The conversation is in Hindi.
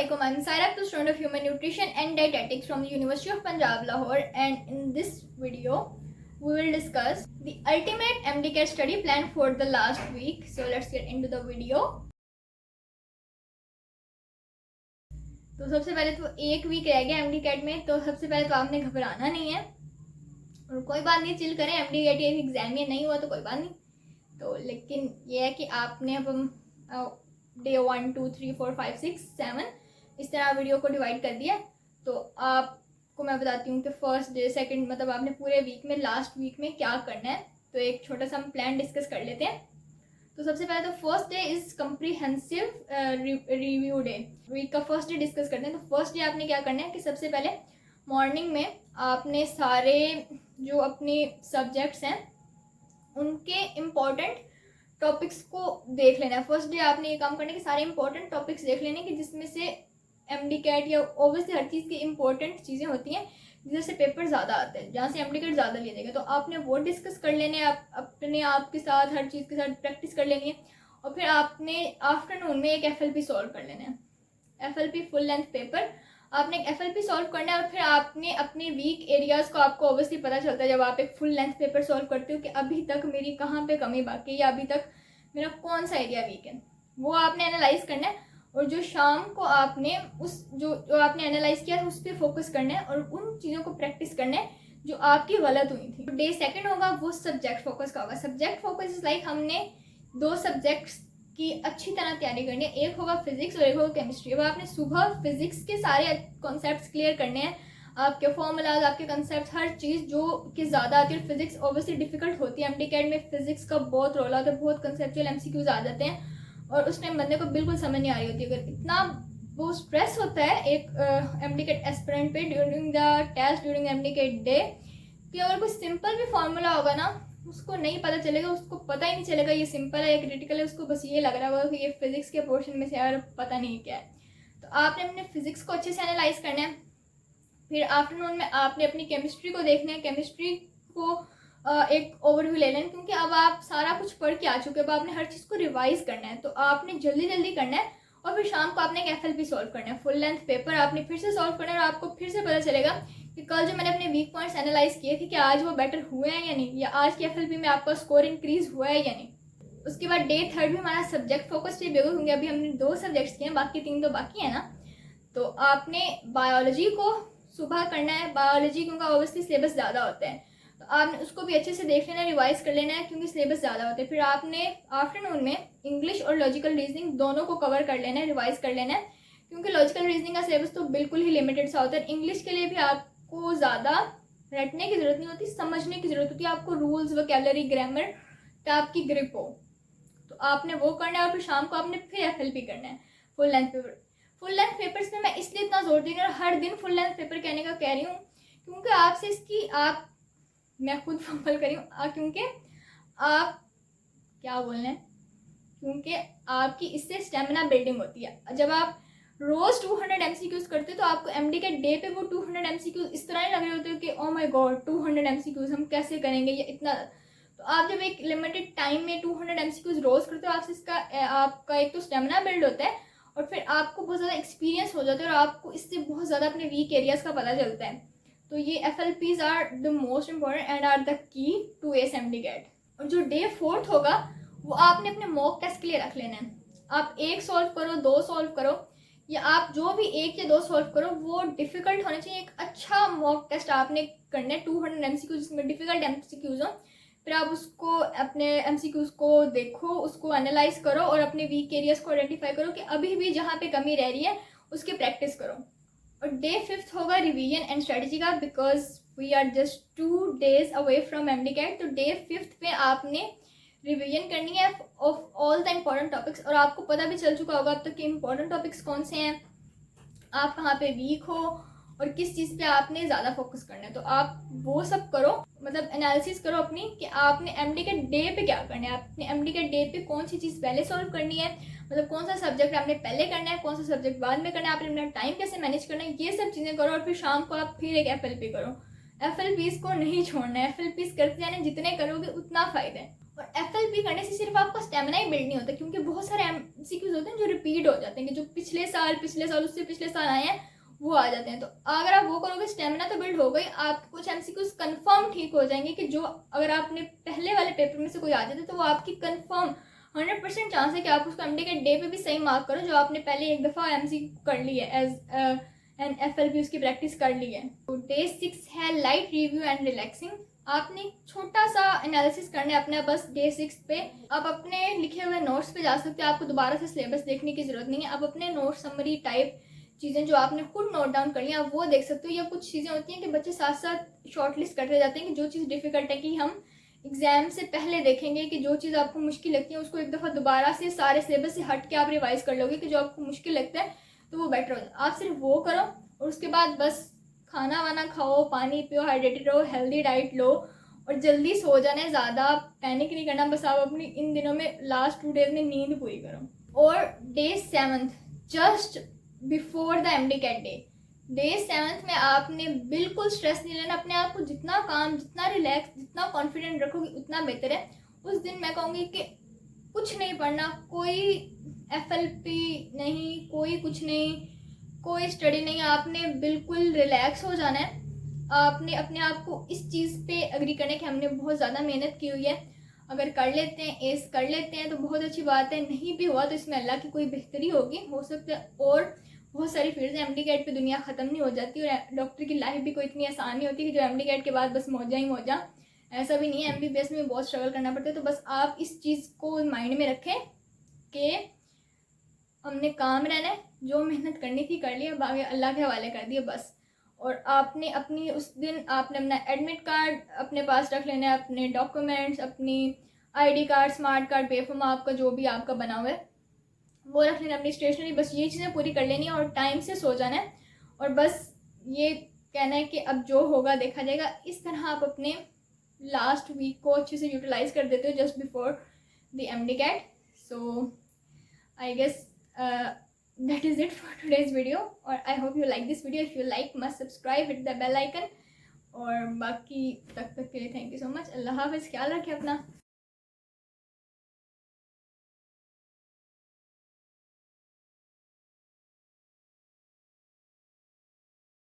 Assalamualaikum. I'm Saira, student of Human Nutrition and Dietetics from the University of Punjab, Lahore, and in this video, we will discuss the ultimate MDCAT study plan for the last week. So let's get into the video. तो सबसे पहले तो एक वीक रह गया MDCAT में, तो सबसे पहले तो आपने घबराना नहीं है और कोई बात नहीं, चिल करें। MDCAT एग्जाम में नहीं हुआ तो कोई बात नहीं, तो लेकिन ये है कि आपने अब डे 1, 2, 3, 4, 5, 6, 7 इस तरह वीडियो को डिवाइड कर दिया। तो आपको मैं बताती हूँ कि फर्स्ट डे, सेकंड, मतलब आपने पूरे वीक में, लास्ट वीक में क्या करना है। तो एक छोटा सा हम प्लान डिस्कस कर लेते हैं। तो सबसे पहले तो first day is comprehensive review day. Week का फर्स्ट डे डिस्कस करते हैं। तो फर्स्ट डे आपने क्या करना है कि सबसे पहले मॉर्निंग में आपने सारे जो अपने सब्जेक्ट्स हैं उनके इम्पोर्टेंट टॉपिक्स को देख लेना है। फर्स्ट डे आपने ये काम करना है कि सारे इंपॉर्टेंट टॉपिक्स देख लेने कि जिसमें से MDCAT या ओबियसली हर चीज़ की इंपॉर्टेंट चीज़ें होती हैं जिधर से पेपर ज़्यादा आते हैं, जहाँ से MDCAT ज़्यादा लिया जाएगा। तो आपने वो डिस्कस कर लेने हैं, आप अपने आप के साथ हर चीज़ के साथ प्रैक्टिस कर लेनी है। और फिर आपने आफ्टरनून में एक FLP सॉल्व कर लेना है। FLP फुल लेंथ पेपर आपने एक FLP सॉल्व करना है। और फिर आपने अपने वीक एरियाज़ को, आपको ओबियसली पता चलता है जब आप एक फुल लेंथ पेपर सॉल्व करते हो कि अभी तक मेरी कहाँ पे कमी बाकी है या अभी तक मेरा कौन सा एरिया वीक है, वो आपने एनालाइज करना है। और जो शाम को आपने उस जो आपने एनालाइज किया है उस पर फोकस करना है और उन चीज़ों को प्रैक्टिस करना है जो आपकी गलत हुई थी। डे सेकंड होगा वो सब्जेक्ट फोकस का होगा। सब्जेक्ट फोकस इज लाइक हमने 2 सब्जेक्ट्स की अच्छी तरह तैयारी करनी है। एक होगा फिजिक्स और एक होगा केमिस्ट्री। अब आपने सुबह फिजिक्स के सारे कॉन्सेप्ट्स क्लियर करने हैं, आपके फॉर्मूलाज, आपके कंसेप्ट, हर चीज़ जो कि ज़्यादा आती है। फिजिक्स ऑब्वियसली डिफिकल्ट होती है, MDCAT में फिजिक्स का बहुत रोल आता है, बहुत कंसेप्चुअल MCQs आ जाते हैं और उस टाइम बंदे को बिल्कुल समझ नहीं आ रही होती। अगर इतना वो स्ट्रेस होता है एक MDCAT एस्पिरेंट पे during the test, during MDCAT day, कि अगर कोई सिंपल भी फार्मूला होगा ना उसको नहीं पता चलेगा, उसको पता ही नहीं चलेगा ये सिंपल है या क्रिटिकल है। उसको बस ये लग रहा होगा कि ये फिजिक्स के पोर्शन में से यार पता नहीं क्या है। तो आपने अपने फिजिक्स को अच्छे से एनालाइज करना है। फिर आफ्टरनून में आपने अपनी केमिस्ट्री को देखना है। केमिस्ट्री को एक ओवरव्यू ले लें क्योंकि अब आप सारा कुछ पढ़ के आ चुके हो, अब आपने हर चीज़ को रिवाइज करना है। तो आपने जल्दी जल्दी करना है और फिर शाम को आपने एक FLP सॉल्व करना है। फुल लेंथ पेपर आपने फिर से सॉल्व करना है और आपको फिर से पता चलेगा कि कल जो मैंने अपने वीक पॉइंट्स एनालाइज किए थे कि आज वो बेटर हुए हैं या नहीं, या आज की FLP में आपका स्कोर इंक्रीज हुआ है या नहीं। उसके बाद डे थर्ड भी हमारा सब्जेक्ट फोकस पे बेगो, क्योंकि अभी हमने 2 सब्जेक्ट्स किए हैं, बाकी 3 तो बाकी है ना। तो आपने बायोलॉजी को सुबह करना है। बायोलॉजी क्योंकि ऑब्वियसली सिलेबस ज़्यादा होता है तो आपने उसको भी अच्छे से देख लेना है, रिवाइज कर लेना है क्योंकि सिलेबस ज़्यादा होता है। फिर आपने आफ्टरनून में इंग्लिश और लॉजिकल रीजनिंग दोनों को कवर कर लेना है, रिवाइज कर लेना है क्योंकि लॉजिकल रीजनिंग का सिलेबस तो बिल्कुल ही लिमिटेड सा होता है। इंग्लिश के लिए भी आपको ज़्यादा रटने की ज़रूरत नहीं होती, समझने की ज़रूरत होती है। आपको रूल्स, वोकैबुलरी, ग्रामर का आपकी ग्रिप हो तो आपने वो करना है। और फिर शाम को आपने फिर FLP करना है full length paper. Full length papers में मैं इसलिए इतना जोर दे रही हूँ और हर दिन फुल लेंथ पेपर कहने का कह रही हूँ क्योंकि आपसे इसकी मैं खुद फंबल करी हूँ क्योंकि आप क्या बोलना है, क्योंकि आपकी इससे स्टेमिना बिल्डिंग होती है। जब आप रोज़ 200 MCQs करते हो तो आपको MDCAT डे पे वो 200 MCQs इस तरह नहीं लग रहे होते कि ओ माय गॉड 200 MCQs हम कैसे करेंगे ये इतना। तो आप जब एक लिमिटेड टाइम में 200 MCQs रोज़ करते हो आपसे इसका आपका एक तो स्टेमिना बिल्ड होता है और फिर आपको बहुत ज़्यादा एक्सपीरियंस हो जाता है और आपको इससे बहुत ज़्यादा अपने वीक एरियाज़ का पता चलता है। तो ये FLPs are the most important and are the key to ace MDCAT। और जो डे 4 होगा वो आपने अपने मॉक टेस्ट के लिए रख लेना है। आप 1 सॉल्व करो, 2 सॉल्व करो, या आप जो भी 1 या 2 सॉल्व करो, वो डिफ़िकल्ट होना चाहिए। एक अच्छा मॉक टेस्ट आपने करना है 200 MCQs जिसमें डिफ़िकल्ट MCQs हो। फिर आप उसको अपने MCQs को देखो, उसको एनालाइज करो और अपने वीक एरियाज़ को आइडेंटिफाई करो कि अभी भी जहाँ पे कमी रह रही है उसकी प्रैक्टिस करो। और डे 5 होगा रिवीजन एंड स्ट्रेटजी का, because we are just 2 days away from MDCAT। तो डे 5 पे आपने रिवीजन करनी है of all the important topics और आपको पता भी चल चुका होगा अब तक कि इम्पॉर्टेंट टॉपिक्स कौन से हैं, आप कहाँ पे वीक हो और किस चीज़ पे आपने ज़्यादा फोकस करना है। तो आप वो सब करो, मतलब एनालिसिस करो अपनी कि आपने MDCAT डे पे क्या करना है, आपने MDCAट डे पे कौन सी चीज़ पहले सॉल्व करनी है, मतलब कौन सा सब्जेक्ट आपने पहले करना है, कौन सा सब्जेक्ट बाद में करना है, आपने अपना टाइम कैसे मैनेज करना है, ये सब चीज़ें करो। और फिर शाम को आप फिर एक FLP करो। FLPs को नहीं छोड़ना है, FLPs करते जाना, जितने करोगे उतना फ़ायदा है। और FLP करने से सिर्फ आपका स्टेमिना ही बिल्ड नहीं होता, क्योंकि बहुत सारे MCQs होते हैं जो रिपीट हो जाते हैं, कि जो पिछले साल उससे पिछले साल आए हैं वो आ जाते हैं। तो अगर आप वो करोगे, स्टेमिना तो बिल्ड हो गई, आपके कुछ MCQs कंफर्म ठीक हो जाएंगे, कि जो अगर आपने पहले वाले पेपर में से कोई आ जाते तो वो आपकी कंफर्म 100% चांस है कि आप उसको MD के डे पे भी सही मार्क करो, जो आपने पहले एक दफ़ा MCQ कर ली है एज एन FLP, उसकी प्रैक्टिस कर ली है। तो डे 6 है लाइट रिव्यू एंड रिलैक्सिंग। आपने छोटा सा एनालिसिस करना है अपना बस डे 6 पे। आप अपने लिखे हुए नोट्स पे जा सकते हो, आपको दोबारा से सिलेबस देखने की ज़रूरत नहीं है। आप अपने नोट समरी टाइप चीज़ें जो आपने खुद नोट डाउन कर लिया आप वो देख सकते हो। या कुछ चीज़ें होती हैं कि बच्चे साथ साथ शॉर्ट लिस्ट करते जाते हैं, कि जो चीज़ डिफ़िकल्ट है कि हम एग्ज़ाम से पहले देखेंगे, कि जो चीज़ आपको मुश्किल लगती है उसको एक दफ़ा दोबारा से सारे सिलेबस से हट के आप रिवाइज़ कर लोगे, कि जो आपको मुश्किल लगता है तो वो बेटर हो जाए। आप सिर्फ वो करो और उसके बाद बस खाना वाना खाओ, पानी पियो, हाइड्रेटेड रहो, हेल्दी डाइट लो और जल्दी सो जाना है। ज़्यादा पैनिक नहीं करना, बस आप अपनी इन दिनों में लास्ट 2 डेज में नींद पूरी करो। और day 7 just before the MD CAT day 7 में आपने बिल्कुल स्ट्रेस नहीं लेना। अपने आप को जितना काम, जितना रिलैक्स, जितना कॉन्फिडेंट रखोगे उतना बेहतर है। उस दिन मैं कहूँगी कि कुछ नहीं पढ़ना, कोई FLP नहीं, कोई कुछ नहीं, कोई स्टडी नहीं, आपने बिल्कुल रिलैक्स हो जाना है। आपने अपने आप को इस चीज़ पे एग्री करना है कि हमने बहुत ज़्यादा मेहनत की हुई है, अगर कर लेते हैं, एस कर लेते हैं तो बहुत अच्छी बात है, नहीं भी हुआ तो इसमें अल्लाह की कोई बेहतरी होगी, हो सकता है। और बहुत सारी फील्ड्स हैं, MD कैट पे दुनिया ख़त्म नहीं हो जाती और डॉक्टर की लाइफ भी कोई इतनी आसान नहीं होती कि जो MD कैट के बाद बस मौजा ही मौजा, ऐसा भी नहीं है। MBBS में बहुत स्ट्रगल करना पड़ता है। तो बस आप इस चीज़ को माइंड में रखें कि हमने काम रहना है, जो मेहनत करनी थी कर लिया, बाकी अल्लाह के हवाले कर दिया बस। और आपने अपनी उस दिन आपने अपना एडमिट कार्ड अपने पास रख लेना है, अपने डॉक्यूमेंट्स, अपनी ID कार्ड, स्मार्ट कार्ड, पेफॉर्म आपका जो भी आपका बना हुआ है वो रख लेना, अपनी स्टेशनरी, बस ये चीज़ें पूरी कर लेनी है और टाइम से सो जाना है। और बस ये कहना है कि अब जो होगा देखा जाएगा। इस तरह आप अपने लास्ट वीक को अच्छे से यूटिलाइज़ कर देते हो just before the MD CAT. So I guess that is it for today's video, और I hope you like this video. If you like, must subscribe, hit the bell icon, और बाकी तक के लिए थैंक यू सो मच। अल्लाह हाफ़िज़, ख्याल रखें अपना।